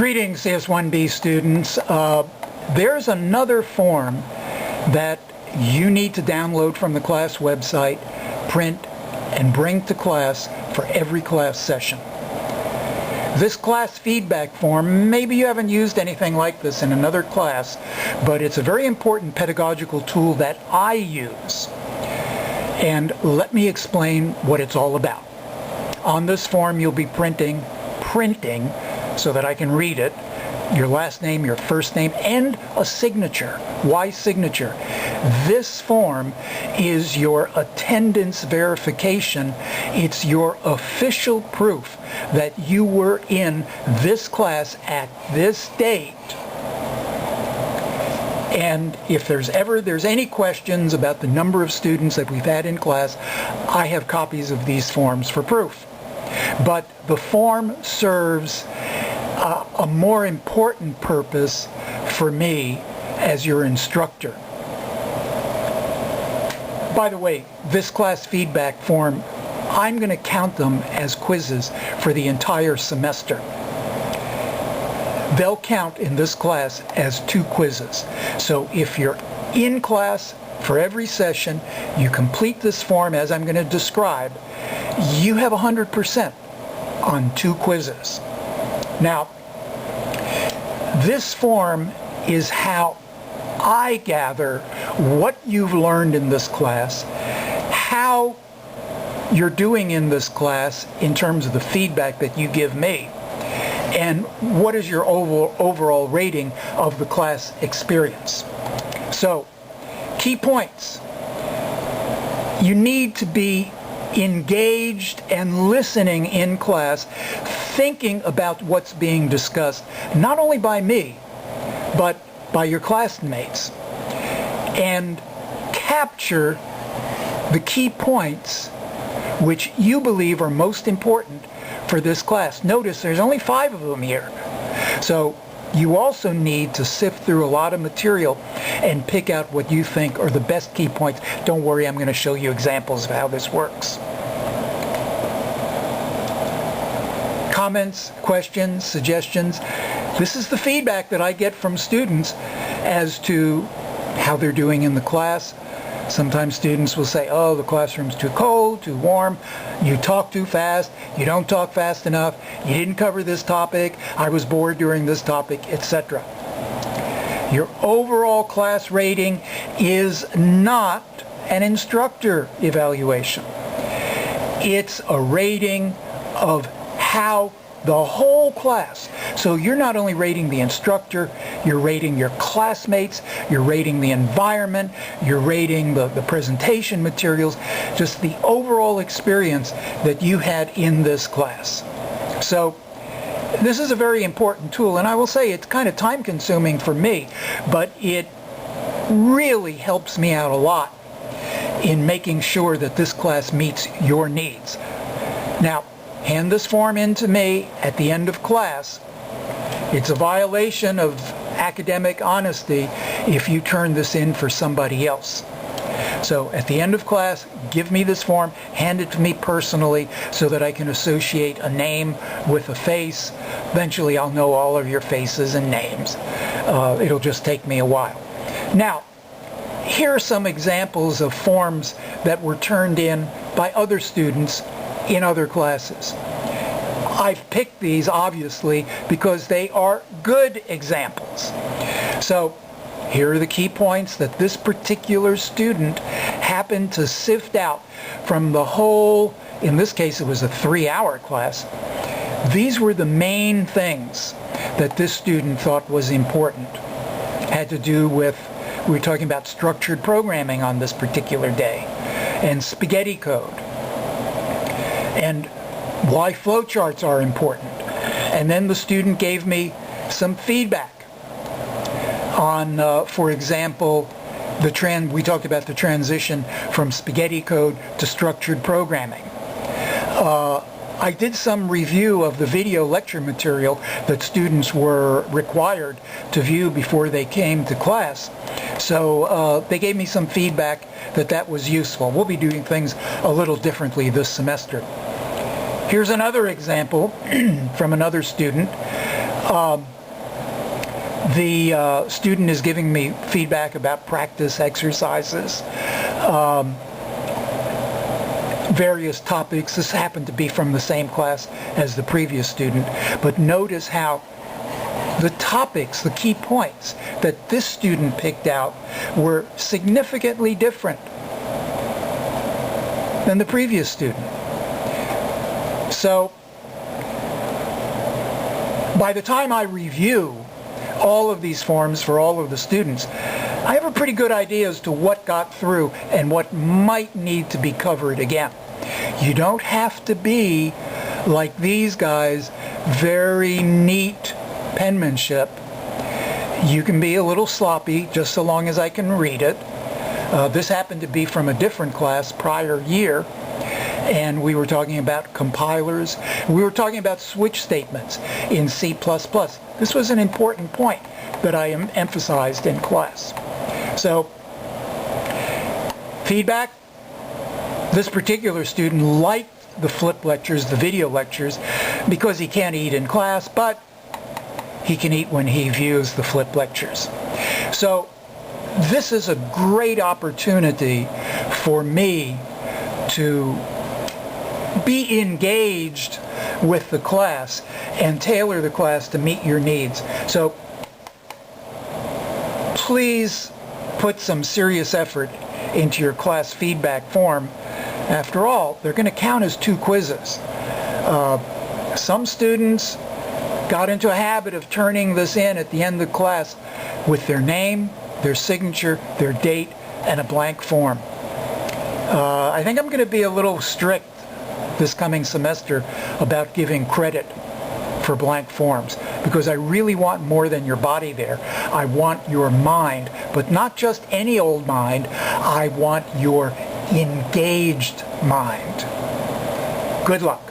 Greetings, CS1B students. There's another form that you need to download from the class website, print, and bring to class for every class session. This class feedback form, maybe you haven't used anything like this in another class, but it's a very important pedagogical tool that I use. And let me explain what it's all about. On this form, you'll be printing so that I can read it, your last name, your first name, and a signature. Why signature? This form is your attendance verification. It's your official proof that you were in this class at this date. And if there's any questions about the number of students that we've had in class, I have copies of these forms for proof. But the form serves a more important purpose for me as your instructor. By the way, this class feedback form, I'm going to count them as quizzes for the entire semester. They'll count in this class as 2 quizzes. So if you're in class for every session, you complete this form as I'm going to describe, you have 100% on 2 quizzes. Now, this form is how I gather what you've learned in this class, how you're doing in this class in terms of the feedback that you give me, and what is your overall rating of the class experience. So, key points. You need to be engaged and listening in class, thinking about what's being discussed, not only by me, but by your classmates, and capture the key points which you believe are most important for this class. Notice there's only 5 of them here. So you also need to sift through a lot of material and pick out what you think are the best key points. Don't worry, I'm going to show you examples of how this works. Comments, questions, suggestions. This is the feedback that I get from students as to how they're doing in the class. Sometimes students will say, oh, the classroom's too cold, too warm, you talk too fast, you don't talk fast enough, you didn't cover this topic, I was bored during this topic, etc. Your overall class rating is not an instructor evaluation. It's a rating of how the whole class. So you're not only rating the instructor, you're rating your classmates, you're rating the environment, you're rating the presentation materials, just the overall experience that you had in this class. So this is a very important tool, and I will say it's kind of time consuming for me, but it really helps me out a lot in making sure that this class meets your needs. Now, hand this form in to me at the end of class. It's a violation of academic honesty if you turn this in for somebody else. So at the end of class, give me this form, hand it to me personally so that I can associate a name with a face. Eventually I'll know all of your faces and names. It'll just take me a while. Now, here are some examples of forms that were turned in by other students in other classes. I've picked these obviously because they are good examples. So here are the key points that this particular student happened to sift out from the whole, in this case it was a 3-hour class. These were the main things that this student thought was important. Had to do with, we were talking about structured programming on this particular day, and spaghetti code, and why flowcharts are important. And then the student gave me some feedback on, for example, we talked about the transition from spaghetti code to structured programming. I did some review of the video lecture material that students were required to view before they came to class. So they gave me some feedback that was useful. We'll be doing things a little differently this semester. Here's another example from another student. The student is giving me feedback about practice exercises, various topics. This happened to be from the same class as the previous student, but notice how the topics, the key points that this student picked out were significantly different than the previous student. So by the time I review all of these forms for all of the students, I have a pretty good idea as to what got through and what might need to be covered again. You don't have to be like these guys, very neat penmanship. You can be a little sloppy just so long as I can read it. This happened to be from a different class prior year, and we were talking about compilers. We were talking about switch statements in C++. This was an important point that I emphasized in class. So, feedback. This particular student liked the flip lectures, the video lectures, because he can't eat in class, but he can eat when he views the flip lectures. So, this is a great opportunity for me to be engaged with the class and tailor the class to meet your needs. So please put some serious effort into your class feedback form. After all, they're going to count as 2 quizzes. Some students got into a habit of turning this in at the end of the class with their name, their signature, their date, and a blank form. I think I'm going to be a little strict this coming semester about giving credit for blank forms, because I really want more than your body there. I want your mind, but not just any old mind. I want your engaged mind. Good luck.